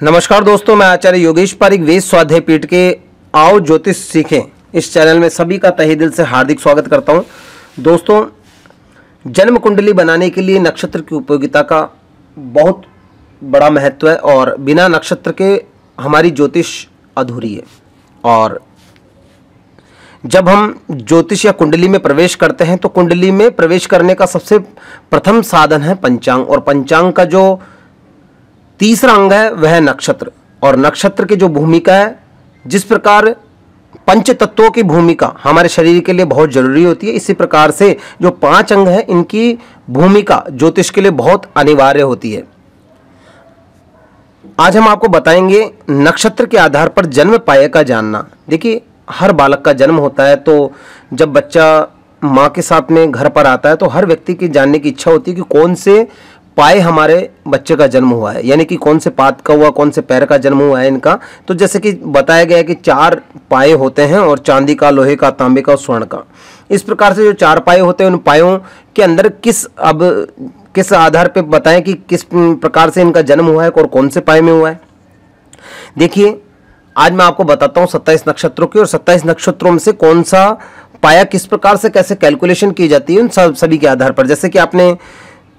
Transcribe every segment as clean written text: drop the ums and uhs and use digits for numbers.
नमस्कार दोस्तों, मैं आचार्य योगेश पारिक वेद स्वाध्याय पीठ के आओ ज्योतिष सीखें इस चैनल में सभी का तहे दिल से हार्दिक स्वागत करता हूं। दोस्तों, जन्म कुंडली बनाने के लिए नक्षत्र की उपयोगिता का बहुत बड़ा महत्व है और बिना नक्षत्र के हमारी ज्योतिष अधूरी है। और जब हम ज्योतिष या कुंडली में प्रवेश करते हैं तो कुंडली में प्रवेश करने का सबसे प्रथम साधन है पंचांग, और पंचांग का जो तीसरा अंग है वह है नक्षत्र। और नक्षत्र की जो भूमिका है, जिस प्रकार पंच तत्वों की भूमिका हमारे शरीर के लिए बहुत जरूरी होती है, इसी प्रकार से जो 5 अंग है इनकी भूमिका ज्योतिष के लिए बहुत अनिवार्य होती है। आज हम आपको बताएंगे नक्षत्र के आधार पर जन्म पाये का जानना। देखिए, हर बालक का जन्म होता है तो जब बच्चा माँ के साथ में घर पर आता है तो हर व्यक्ति की जानने की इच्छा होती है कि कौन से पाए हमारे बच्चे का जन्म हुआ है, यानी कि कौन से पाद का हुआ, कौन से पैर का जन्म हुआ है इनका। तो जैसे कि बताया गया है कि 4 पाए होते हैं, और चांदी का, लोहे का, तांबे का और स्वर्ण का। इस प्रकार से जो 4 पाए होते हैं उन पायों के अंदर किस आधार पे बताएं कि किस प्रकार से इनका जन्म हुआ है और कौन से पाए में हुआ है। देखिए, आज मैं आपको बताता हूँ 27 नक्षत्रों की, और 27 नक्षत्रों में से कौन सा पाया किस प्रकार से कैसे कैलकुलेशन की जाती है उन सभी के आधार पर। जैसे कि आपने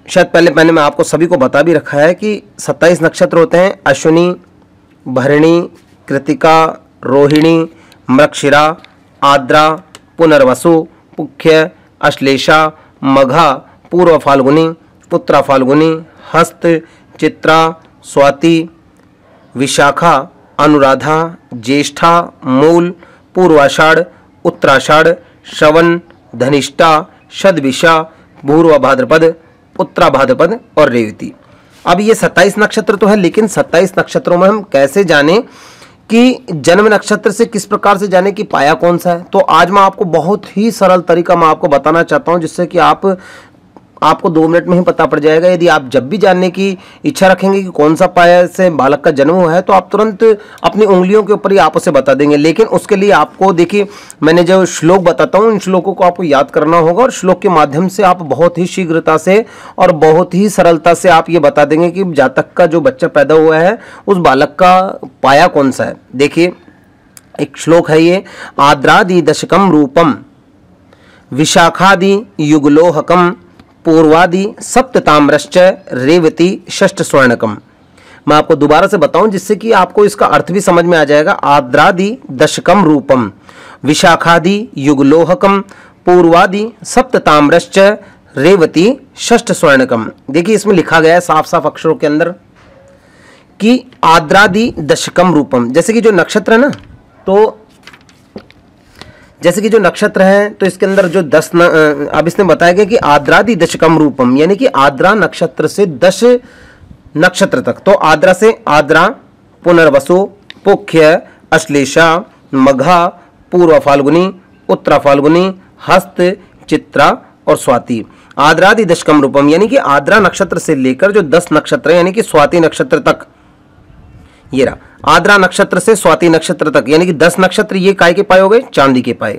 शायद पहले मैं आपको सभी को बता भी रखा है कि 27 नक्षत्र होते हैं: अश्विनी, भरणी, कृतिका, रोहिणी, मृगशिरा, आद्रा, पुनर्वसु, पुख्य, अश्लेषा, मघा, पूर्व फाल्गुनी, उत्तरा फाल्गुनी, हस्त, चित्रा, स्वाति, विशाखा, अनुराधा, ज्येष्ठा, मूल, पूर्वाषाढ़, उत्तराषाढ़, श्रवण, धनिष्ठा, शतभिषा, पूर्व भाद्रपद, उत्तरा भाद्रपद और रेवती। अब ये 27 नक्षत्र तो है, लेकिन 27 नक्षत्रों में हम कैसे जाने कि जन्म नक्षत्र से किस प्रकार से जाने कि पाया कौन सा है। तो आज मैं आपको बहुत ही सरल तरीका मैं आपको बताना चाहता हूं, जिससे कि आपको 2 मिनट में ही पता पड़ जाएगा। यदि आप जब भी जानने की इच्छा रखेंगे कि कौन सा पाया से बालक का जन्म हुआ है, तो आप तुरंत अपनी उंगलियों के ऊपर ही आप उसे बता देंगे। लेकिन उसके लिए आपको, देखिए, मैंने जो श्लोक बताता हूँ इन श्लोकों को आपको याद करना होगा, और श्लोक के माध्यम से आप बहुत ही शीघ्रता से और बहुत ही सरलता से आप ये बता देंगे कि जातक का जो बच्चा पैदा हुआ है उस बालक का पाया कौन सा है। देखिए, एक श्लोक है ये: आद्रादि दशकम रूपम, विशाखादि युगलोहकम, पूर्वादि सप्तताम्रश्च, रेवती षष्ठ स्वर्णकम। मैं आपको दोबारा से बताऊं जिससे कि आपको इसका अर्थ भी समझ में आ जाएगा। आद्रादि दशकम रूपम, विशाखादि युगलोहकम, पूर्वादि सप्तताम्रश्च, रेवती षष्ठ स्वर्णकम। देखिए, इसमें लिखा गया है साफ साफ अक्षरों के अंदर कि आद्रादि दशकम रूपम। जैसे कि जो नक्षत्र है ना, तो जैसे कि जो नक्षत्र है तो इसके अंदर जो 10 अब इसने बताया गया कि आद्रादि दशकम रूपम, यानी कि आद्रा नक्षत्र से 10 नक्षत्र तक। तो आद्रा से आद्रा, पुनर्वसु, पुख्य, अश्लेषा, मघा, पूर्व फाल्गुनी, उत्तरा फाल्गुनी, हस्त, चित्रा और स्वाति। आद्रादि दशकम रूपम यानी कि आद्रा नक्षत्र से लेकर जो 10 नक्षत्र है, यानी कि स्वाति नक्षत्र तक। ये रहा, आद्रा नक्षत्र से स्वाति नक्षत्र तक, यानी कि 10 नक्षत्र। ये काय के पाए हो गए? चांदी के पाए।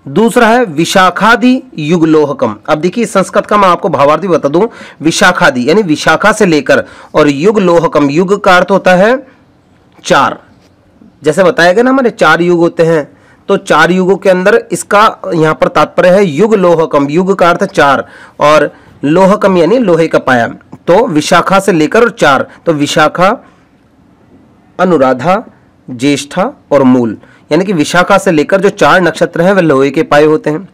दूसरा है विशाखादि युगलोहकम। अब देखिए, संस्कृत का मैं आपको भावार्थ भी बता दूं। विशाखादि यानी विशाखा से लेकर, और युगलोहकम, युग का अर्थ होता है 4। जैसे बताया गया ना, हमारे 4 युग होते हैं, तो 4 युगों के अंदर इसका यहां पर तात्पर्य है युगलोहकम। युग का अर्थ 4 और लोहकम यानी लोहे का पाया। तो विशाखा से लेकर 4, तो विशाखा, अनुराधा, ज्येष्ठा और मूल, यानी कि विशाखा से लेकर जो 4 नक्षत्र हैं वे लोहे के पाए होते हैं।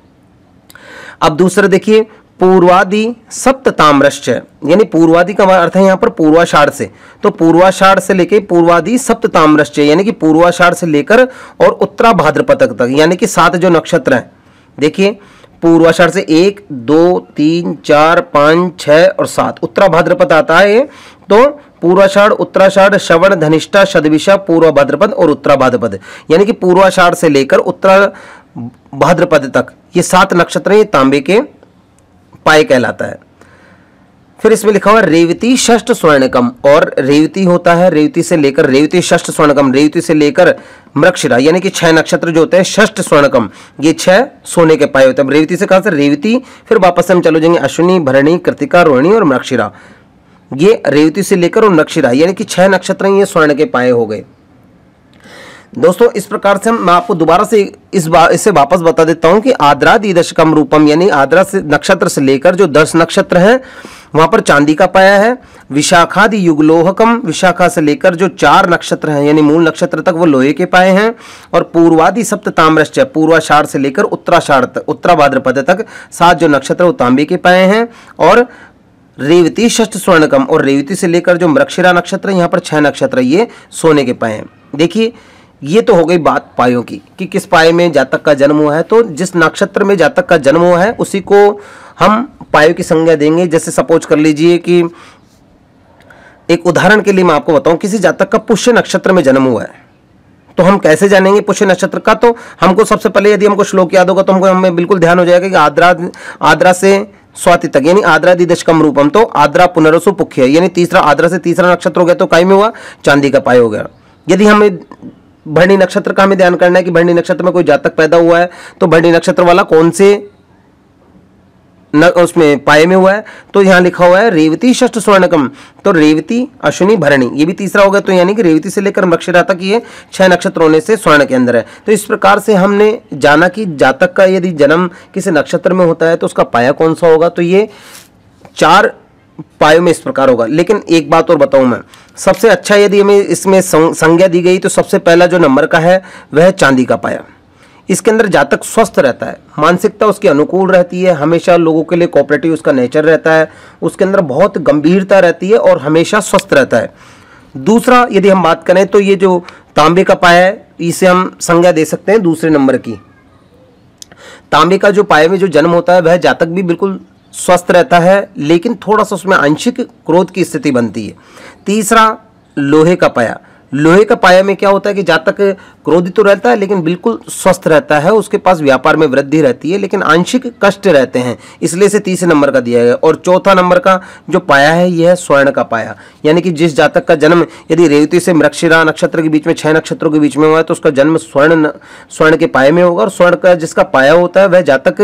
अब दूसरा देखिए, पूर्वादि सप्तताम्रश्च, यानी पूर्वादि का अर्थ है यहाँ पर पूर्वाषाढ़ से। तो पूर्वाषाढ़ से लेकर पूर्वादि सप्तताम्रश्च, यानी कि पूर्वाषाढ़ से लेकर और उत्तरा भाद्रपद तक, यानी कि 7 जो नक्षत्र हैं। देखिए, पूर्वाषाढ़ से 1, 2, 3, 4, 5, 6 और 7 उत्तरा भाद्रपद आता है। तो पूर्वाषाढ़, उत्तराषाढ़, श्रवण, धनिष्ठा, शतभिषा, पूर्व भाद्रपद और उत्तरा भाद्रपद, यानी कि पूर्वाषाढ़ से लेकर उत्तरा भाद्रपद तक ये 7 नक्षत्र ये तांबे के पाए कहलाता है। फिर इसमें लिखा हुआ रेवती षष्ठ स्वर्णकम, और रेवती होता है, रेवती से लेकर रेवती षष्ठ स्वर्णकम, रेवती से लेकर मृगशिरा, यानी कि 6 नक्षत्र जो होते हैं षष्ठ स्वर्णकम, ये 6 सोने के पाए होते हैं। रेवती से कहां से? रेवती। फिर वापस से हम चलो जाएंगे अश्विनी, भरणी, कृतिका, रोहिणी और मृगशिरा। ये रेवती से लेकर और मृगशिरा यानी कि 6 नक्षत्र ये स्वर्ण के पाए हो गए। दोस्तों इस प्रकार से मैं आपको दोबारा से इससे वापस बता देता हूं कि आद्रादि दशकम रूपम यानी आद्रा से नक्षत्र से लेकर जो 10 नक्षत्र हैं वहां पर चांदी का पाया है। विशाखादि युगलोहकम, विशाखा से लेकर जो 4 नक्षत्र हैं यानी मूल नक्षत्र तक वो लोहे के पाए हैं। और पूर्वादि सप्त ताम्रश्च, पूर्वाषाढ़ से लेकर उत्तराषाढ़ तक, उत्तरा भाद्रपद तक 7 जो नक्षत्र वो तांबे के पाए हैं। और रेवती षष्ठ स्वर्णकम, और रेवती से लेकर जो मृगशिरा नक्षत्र यहाँ पर 6 नक्षत्र ये सोने के पाए हैं। देखिए ये तो हो गई बात पायों की कि किस पाए में जातक का जन्म हुआ है। तो जिस नक्षत्र में जातक का जन्म हुआ है उसी को हम पायों की संज्ञा देंगे। जैसे सपोज कर लीजिए कि एक उदाहरण के लिए मैं आपको बताऊं, किसी जातक का पुष्य नक्षत्र में जन्म हुआ है तो हम कैसे जानेंगे पुष्य नक्षत्र का? तो हमको सबसे पहले यदि हमको श्लोक याद होगा तो हमको हमें बिल्कुल ध्यान हो जाएगा कि आद्रा से स्वाति तक यानी आद्रादि दशकम रूपम, तो आद्रा पुनरसु पुख्य यानी तीसरा, आद्रा से तीसरा नक्षत्र हो गया तो काय में हुआ, चांदी का पाय हो गया। यदि हमें भरणी नक्षत्र का हमें ध्यान करना है कि भरणी नक्षत्र में कोई जातक पैदा हुआ है तो भरणी नक्षत्र वाला कौन से उसमें पाए में हुआ है, तो यहाँ लिखा हुआ है रेवती षष्ठ स्वर्णकम, तो रेवती अश्विनी भरणी ये भी तीसरा हो गया। तो यानी कि रेवती से लेकर मृगशिरा तक ये 6 नक्षत्र होने से स्वर्ण के अंदर है। तो इस प्रकार से हमने जाना कि जातक का यदि जन्म किसी नक्षत्र में होता है तो उसका पाया कौन सा होगा, तो ये 4 पायों में इस प्रकार होगा। लेकिन एक बात और बताऊं मैं, सबसे अच्छा यदि हमें इसमें संज्ञा दी गई तो सबसे पहला जो नंबर का है वह चांदी का पाया। इसके अंदर जातक स्वस्थ रहता है, मानसिकता उसकी अनुकूल रहती है, हमेशा लोगों के लिए कोऑपरेटिव उसका नेचर रहता है, उसके अंदर बहुत गंभीरता रहती है और हमेशा स्वस्थ रहता है। दूसरा यदि हम बात करें तो ये जो तांबे का पाया है इसे हम संज्ञा दे सकते हैं दूसरे नंबर की। तांबे का जो पाए में जो जन्म होता है वह जातक भी बिल्कुल स्वस्थ रहता है, लेकिन थोड़ा सा उसमें आंशिक क्रोध की स्थिति बनती है। तीसरा लोहे का पाया, लोहे का पाया में क्या होता है कि जातक क्रोधित तो रहता है लेकिन बिल्कुल स्वस्थ रहता है, उसके पास व्यापार में वृद्धि रहती है लेकिन आंशिक कष्ट रहते हैं, इसलिए से तीसरे नंबर का दिया गया। और चौथा नंबर का जो पाया है यह है स्वर्ण का पाया, यानी कि जिस जातक का जन्म यदि रेवती से मृगशिरा नक्षत्र के बीच में 6 नक्षत्रों के बीच में हुआ है तो उसका जन्म स्वर्ण के पाए में होगा। और स्वर्ण का जिसका पाया होता है वह जातक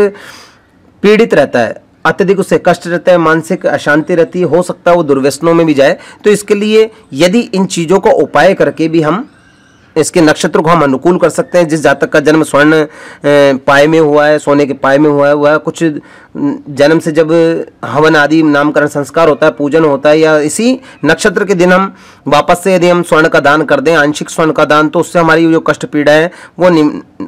पीड़ित रहता है, अत्यधिक उससे कष्ट रहता है, मानसिक अशांति रहती है, हो सकता है वो दुर्व्यसनों में भी जाए। तो इसके लिए यदि इन चीज़ों का उपाय करके भी हम इसके नक्षत्रों को हम अनुकूल कर सकते हैं। जिस जातक का जन्म स्वर्ण पाए में हुआ है, सोने के पाए में हुआ है, वह कुछ जन्म से जब हवन आदि नामकरण संस्कार होता है, पूजन होता है, या इसी नक्षत्र के दिन हम वापस से यदि हम स्वर्ण का दान कर दें, आंशिक स्वर्ण का दान, तो उससे हमारी जो कष्ट पीड़ा है वो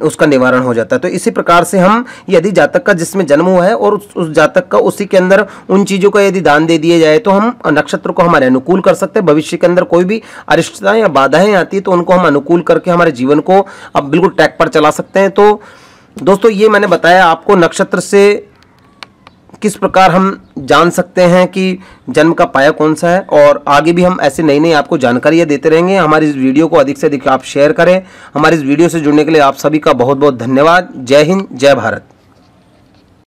उसका निवारण हो जाता है। तो इसी प्रकार से हम यदि जातक का जिसमें जन्म हुआ है और उस जातक का उसी के अंदर उन चीज़ों का यदि दान दे दिया जाए तो हम नक्षत्र को हमारे अनुकूल कर सकते हैं। भविष्य के अंदर कोई भी अरिष्टताएं या बाधाएं आती है तो उनको हम अनुकूल करके हमारे जीवन को अब बिल्कुल ट्रैक पर चला सकते हैं। तो दोस्तों ये मैंने बताया आपको नक्षत्र से किस प्रकार हम जान सकते हैं कि जन्म का पाया कौन सा है, और आगे भी हम ऐसे नई नई आपको जानकारियाँ देते रहेंगे। हमारी इस वीडियो को अधिक से अधिक आप शेयर करें। हमारी इस वीडियो से जुड़ने के लिए आप सभी का बहुत बहुत धन्यवाद। जय हिंद, जय भारत।